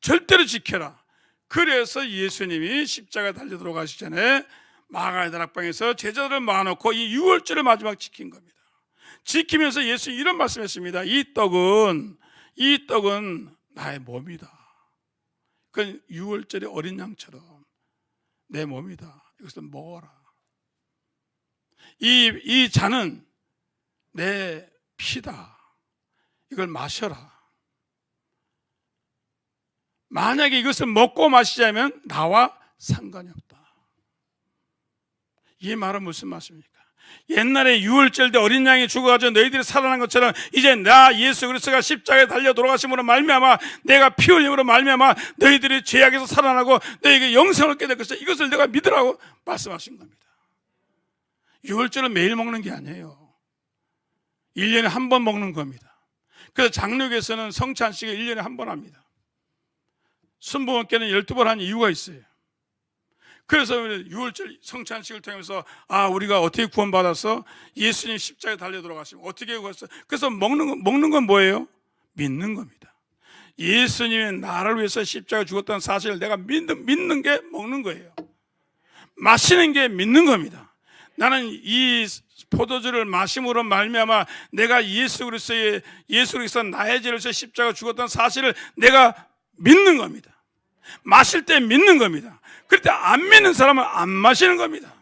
절대로 지켜라. 그래서 예수님이 십자가에 달려 들어가시기 전에 마가의 다락방에서 제자들을 모아놓고 이 유월절을 마지막 지킨 겁니다. 지키면서 예수님이 이런 말씀했습니다. 이 떡은 나의 몸이다. 그 유월절의 어린 양처럼 내 몸이다. 이것을 먹어라. 이 잔은 내 피다. 이걸 마셔라. 만약에 이것을 먹고 마시자면 나와 상관이 없다. 이 말은 무슨 말씀입니까? 옛날에 유월절 때 어린 양이 죽어가지고 너희들이 살아난 것처럼 이제 나 예수 그리스도가 십자가에 달려 돌아가심으로 말미암아, 내가 피 흘림으로 말미암아 너희들이 죄악에서 살아나고 너희에게 영생을 얻게 될 것이다. 이것을 내가 믿으라고 말씀하신 겁니다. 유월절은 매일 먹는 게 아니에요. 1년에 한 번 먹는 겁니다. 그래서 장로교에서는 성찬식을 1년에 한 번 합니다. 순복음교회는 12번 한 이유가 있어요. 그래서 유월절 성찬식을 통해서 우리가 어떻게 구원받았어? 예수님 십자가에 달려 돌아가시면 어떻게 구했어? 그래서 먹는 건 뭐예요? 믿는 겁니다. 예수님이 나를 위해서 십자가에 죽었다는 사실을 내가 믿는 게 먹는 거예요. 마시는 게 믿는 겁니다. 나는 이 포도주를 마심으로 말미암아 내가 예수 그리스도 나의 죄를 위해서 십자가 죽었다는 사실을 내가 믿는 겁니다. 마실 때 믿는 겁니다. 그럴 때 안 믿는 사람은 안 마시는 겁니다.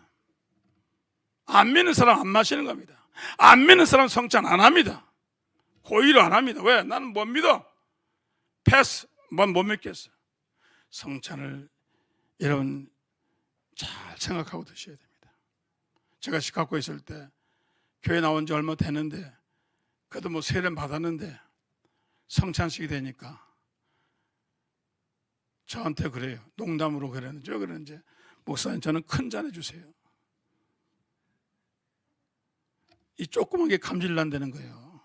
안 믿는 사람은 안 마시는 겁니다. 안 믿는 사람은 성찬 안 합니다. 고의로 안 합니다. 왜? 나는 못 믿어. 패스. 못 믿겠어. 성찬을 여러분 잘 생각하고 드셔야 됩니다. 제가 시카고에 있을 때 교회 나온 지 얼마 됐는데 그래도 뭐 세례를 받았는데 성찬식이 되니까 저한테 그래요. 농담으로 그랬는지 왜 그러는지, 목사님 저는 큰 잔 해주세요. 이 조그만 게 감질 난다는 거예요.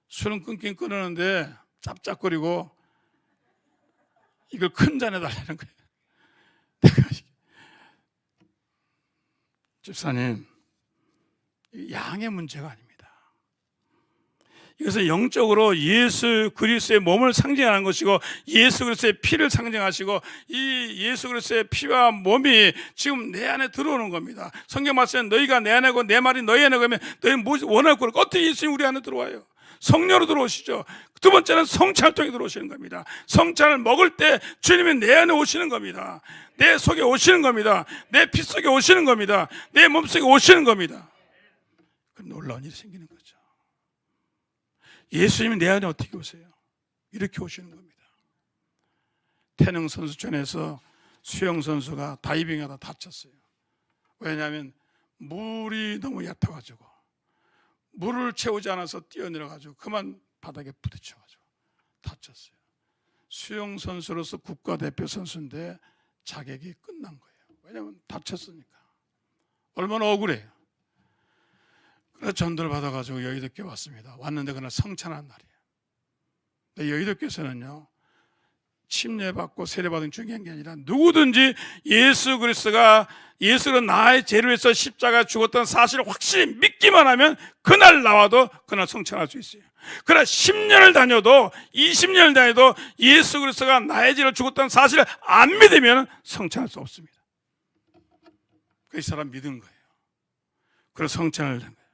술은 끊긴 끊었는데 짭짭거리고 이걸 큰 잔에 달라는 거예요. 내가 집사님, 양의 문제가 아닙니다. 이것은 영적으로 예수 그리스도의 몸을 상징하는 것이고 예수 그리스도의 피를 상징하시고 이 예수 그리스도의 피와 몸이 지금 내 안에 들어오는 겁니다. 성경 말씀에 너희가 내 안에고 내 말이 너희 안에 가면 너희 무엇이 원할 거를 어떻게 예수님이 우리 안에 들어와요? 성령으로 들어오시죠. 두 번째는 성찬을 통해 들어오시는 겁니다. 성찬을 먹을 때 주님이 내 안에 오시는 겁니다. 내 속에 오시는 겁니다. 내 피 속에 오시는 겁니다. 내 몸 속에 오시는 겁니다. 그럼 놀라운 일이 생기는 거죠. 예수님이 내 안에 어떻게 오세요? 이렇게 오시는 겁니다. 태릉 선수촌에서 수영 선수가 다이빙하다 다쳤어요. 왜냐하면 물이 너무 얕아가지고 물을 채우지 않아서 뛰어내려가지고 그만 바닥에 부딪혀가지고 다쳤어요. 수영 선수로서 국가대표 선수인데 자격이 끝난 거예요. 왜냐하면 다쳤으니까. 얼마나 억울해요. 그래서 전도를 받아가지고 여의도교회 왔습니다. 왔는데 그날 성찬한 날이에요. 근데 여의도교회에서는요, 침례받고 세례받은 게 중요한 게 아니라 누구든지 예수 그리스도가 나의 죄를 위해서 십자가에 죽었다는 사실을 확실히 믿기만 하면 그날 나와도 그날 성찬할 수 있어요. 그러나 10년을 다녀도 20년을 다녀도 예수 그리스도가 나의 죄를 죽었다는 사실을 안 믿으면 성찬할 수 없습니다. 그 사람 믿은 거예요. 그래서 성찬을 한 거예요.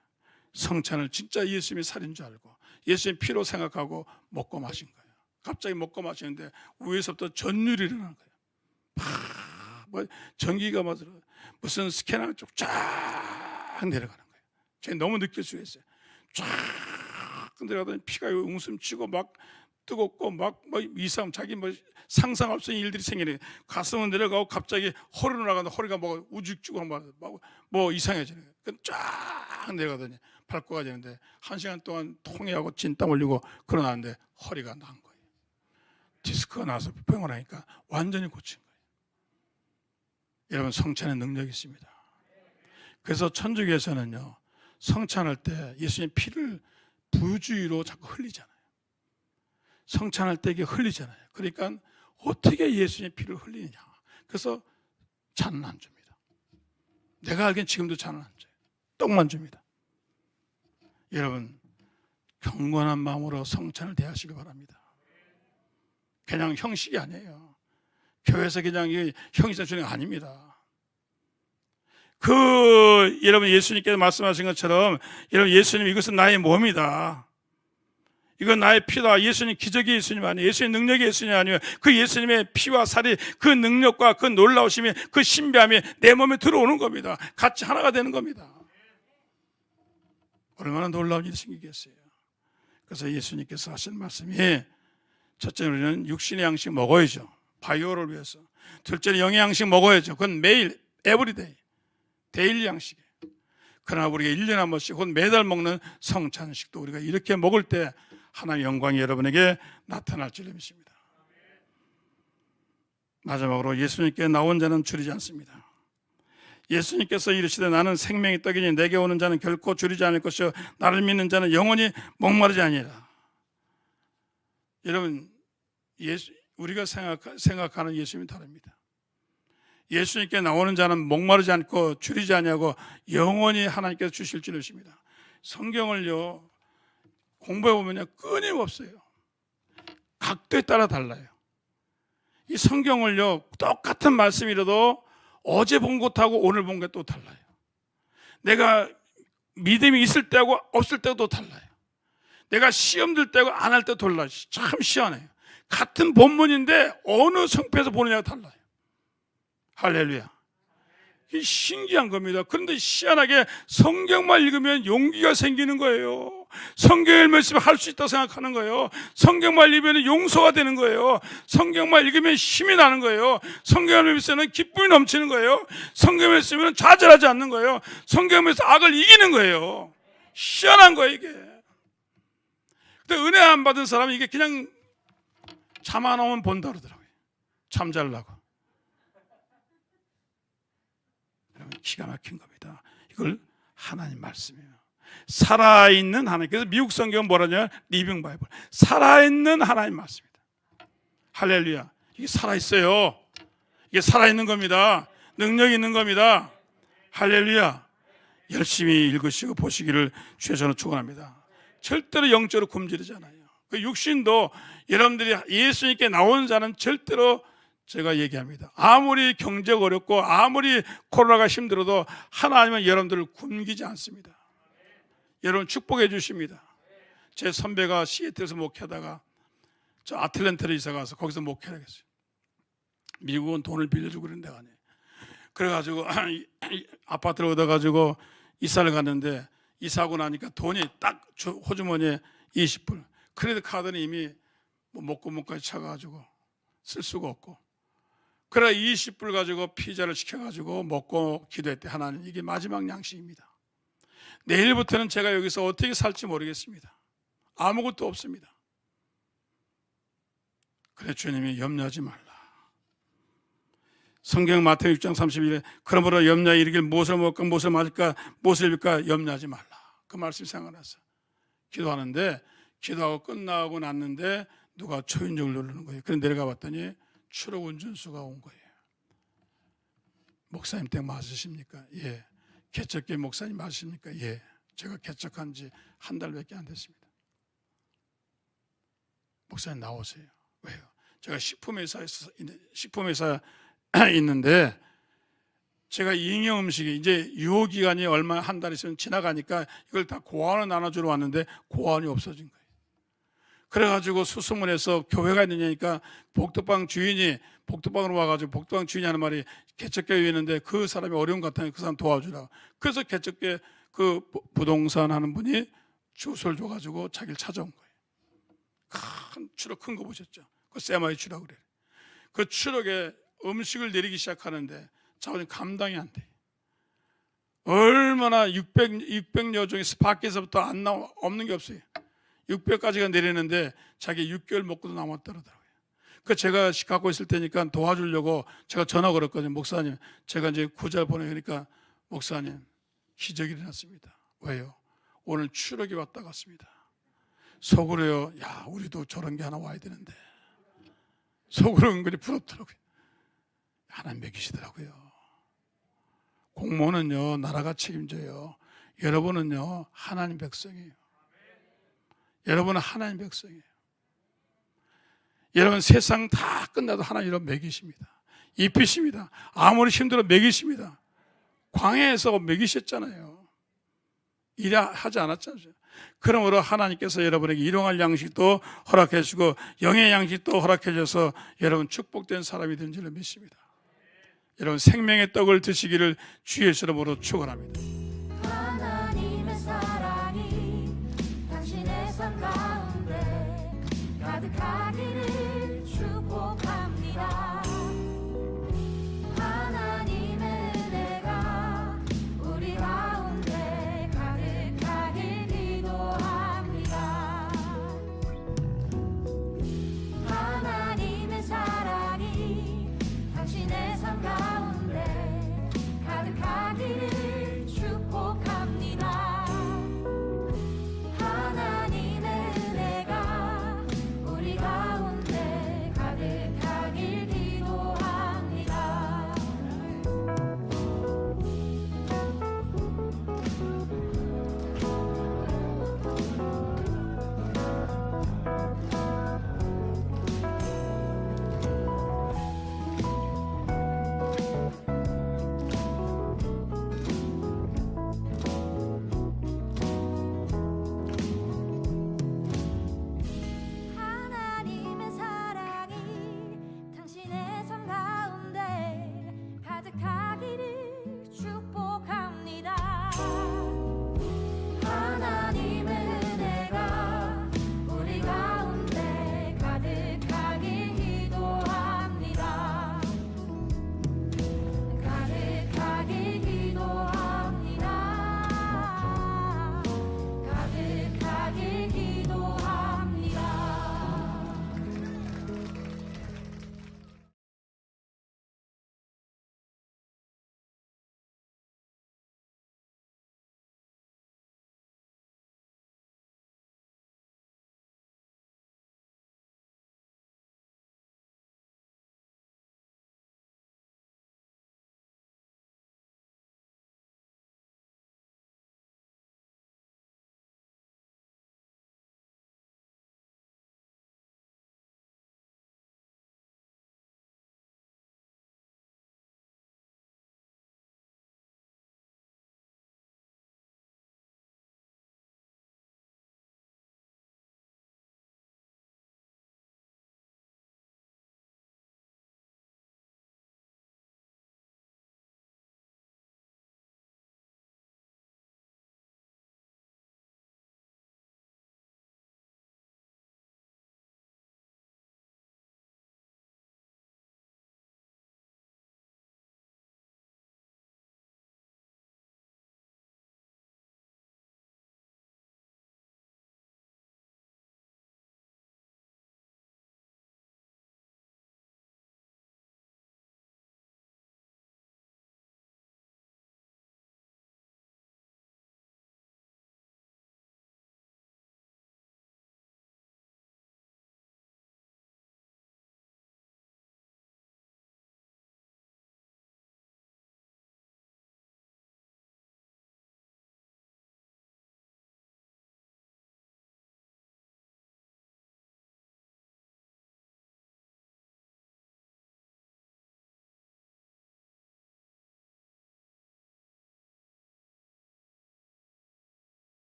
성찬을 진짜 예수님이 살인 줄 알고 예수님 피로 생각하고 먹고 마신 거예요. 갑자기 먹고 마시는데 위에서부터 전율이 일어나는 거예요. 뭐 전기가 막 무슨 스캐너가 쫙 내려가는 거예요. 제가 너무 느낄 수 있어요. 쫙 내려가더니 피가 웅숨치고 막 뜨겁고 막 이상 자기 뭐 상상할 수 있는 일들이 생기네. 가슴은 내려가고 갑자기 허리로 나가는데 허리가 뭐 우죽죽 뭐 이상해지는 거예요. 쫙 내려가더니 밟고 가지는데 1시간 동안 통해하고 진땀 흘리고 그러나는데 허리가 난 거예요. 디스크가 나서 병을 하니까 완전히 고친 거예요. 여러분, 성찬의 능력이 있습니다. 그래서 천주교에서는요, 성찬할 때 예수님 피를 부주의로 자꾸 흘리잖아요. 성찬할 때 이게 흘리잖아요. 그러니까 어떻게 예수님 피를 흘리느냐. 그래서 잔은 안 줍니다. 내가 알기엔 지금도 잔은 안 줘요. 떡만 줍니다. 여러분, 경건한 마음으로 성찬을 대하시기 바랍니다. 그냥 형식이 아니에요. 교회에서 그냥 형식상 주는 게 아닙니다. 여러분, 예수님께서 말씀하신 것처럼 여러분, 예수님 이것은 나의 몸이다. 이건 나의 피다. 예수님 기적의 예수님 아니에요. 예수님 능력의 예수님 아니에요. 그 예수님의 피와 살이 그 능력과 그 놀라우심이 그 신비함이 내 몸에 들어오는 겁니다. 같이 하나가 되는 겁니다. 얼마나 놀라운 일이 생기겠어요. 그래서 예수님께서 하신 말씀이, 첫째, 우리는 육신의 양식 먹어야죠. 바이오를 위해서. 둘째는 영의 양식 먹어야죠. 그건 매일 에브리데이 데일리 양식이에요. 그러나 우리가 1년에 한 번씩 혹은 매달 먹는 성찬식도 우리가 이렇게 먹을 때 하나님의 영광이 여러분에게 나타날 줄 믿습니다. 마지막으로 예수님께 나온 자는 줄이지 않습니다. 예수님께서 이르시되 나는 생명의 떡이니 내게 오는 자는 결코 줄이지 않을 것이요 나를 믿는 자는 영원히 목마르지 아니하리라. 여러분, 우리가 생각하는 예수님이 다릅니다. 예수님께 나오는 자는 목마르지 않고 줄이지 않냐고 영원히 하나님께서 주실 줄 믿습니다. 성경을요, 공부해 보면요, 끊임없어요. 각도에 따라 달라요. 이 성경을요, 똑같은 말씀이라도 어제 본 것하고 오늘 본 게 또 달라요. 내가 믿음이 있을 때하고 없을 때도 달라요. 내가 시험 들 때하고 안 할 때도 달라요. 참 희한해요. 같은 본문인데 어느 성패에서 보느냐가 달라요. 할렐루야. 이게 신기한 겁니다. 그런데 희한하게 성경만 읽으면 용기가 생기는 거예요. 성경을 말씀을 할 수 있다고 생각하는 거예요. 성경만 읽으면 용서가 되는 거예요. 성경만 읽으면 힘이 나는 거예요. 성경을 읽으면 기쁨이 넘치는 거예요. 성경을 읽으면 좌절하지 않는 거예요. 성경을 읽으면 악을 이기는 거예요. 희한한 거예요, 이게. 근데 은혜 안 받은 사람은 이게 그냥 잠 안 오면 본다 그러더라고요. 잠 자려고. 여러분, 기가 막힌 겁니다. 이걸 하나님 말씀이에요. 살아있는 하나님. 그래서 미국 성경은 뭐라냐? 리빙 바이블. 살아있는 하나님 말씀입니다. 할렐루야. 이게 살아있어요. 이게 살아있는 겁니다. 능력 있는 겁니다. 할렐루야. 열심히 읽으시고 보시기를 주여 저는 축원합니다. 절대로 영적으로 굶주리지 않아요. 그 육신도 여러분들이 예수님께 나온 자는 절대로 제가 얘기합니다. 아무리 경제가 어렵고 아무리 코로나가 힘들어도 하나님은 여러분들을 굶기지 않습니다. 여러분 축복해 주십니다. 제 선배가 시애틀에서 목회하다가 저 아틀랜타로 이사 가서 거기서 목회하겠어요. 미국은 돈을 빌려주고 그런 데가 아니에요. 그래가지고 아파트를 얻어가지고 이사를 갔는데 이사하고 나니까 돈이 딱 호주머니에 20불. 크레딧 카드는 이미 먹고 목까지 차가지고 쓸 수가 없고. 그래 20불 가지고 피자를 시켜가지고 먹고 기도했대. 하나님, 이게 마지막 양식입니다. 내일부터는 제가 여기서 어떻게 살지 모르겠습니다. 아무것도 없습니다. 그래 주님이 염려하지 말라. 성경 마태복음 6장 31에 그러므로 염려에 이르길 무엇을 먹을까 무엇을 마실까 무엇을 입을까 염려하지 말라. 그 말씀 생각나서 기도하는데 기도하고 끝나고 났는데 누가 초인종을 누르는 거예요. 그래서 내려가 봤더니 추록 운전수가 온 거예요. 목사님 댁 맞으십니까? 예. 개척교회 목사님 맞으십니까? 예. 제가 개척한 지 한 달밖에 안 됐습니다. 목사님 나오세요. 왜요? 제가 식품회사에 있는데 제가 잉여 음식이 이제 유효기간이 얼마 한 달 있으면 지나가니까 이걸 다 고아원을 나눠주러 왔는데 고아원이 없어진 거예요. 그래가지고 수소문해서 교회가 있느냐니까 복덕방 주인이 복덕방으로 와가지고 복덕방 주인이 하는 말이 개척교회에 있는데 그 사람이 어려운 것 같으니 그 사람 도와주라고. 그래서 개척교회 그 부동산 하는 분이 주소를 줘가지고 자기를 찾아온 거예요. 큰 추럭 큰 거 보셨죠? 그 세마이 추럭 그래. 그 추럭에 음식을 내리기 시작하는데 자원이 감당이 안 돼. 얼마나 600여 종이 밖에서부터 안 나와 없는 게 없어요. 600까지가 내리는데 자기 6개월 먹고도 남았더라고요. 그 제가 갖고 있을 때니까 도와주려고 제가 전화 걸었거든요. 목사님, 제가 이제 구절 보내니까 목사님 기적이 일어났습니다. 왜요? 오늘 추럭이 왔다 갔습니다. 속으로요, 야 우리도 저런 게 하나 와야 되는데. 속으로 은근히 부럽더라고요. 하나님 먹이시더라고요. 공무원은요 나라가 책임져요. 여러분은요 하나님 백성이에요. 여러분은 하나님 백성이에요. 여러분 세상 다 끝나도 하나님 여러분 먹이십니다. 입히십니다. 아무리 힘들어 먹이십니다. 광야에서 먹이셨잖아요. 일하지 않았잖아요. 그러므로 하나님께서 여러분에게 일용할 양식도 허락해 주시고 영의 양식도 허락해 주셔서 여러분 축복된 사람이 된 줄로 믿습니다. 여러분 생명의 떡을 드시기를 주의 이름으로 축원합니다.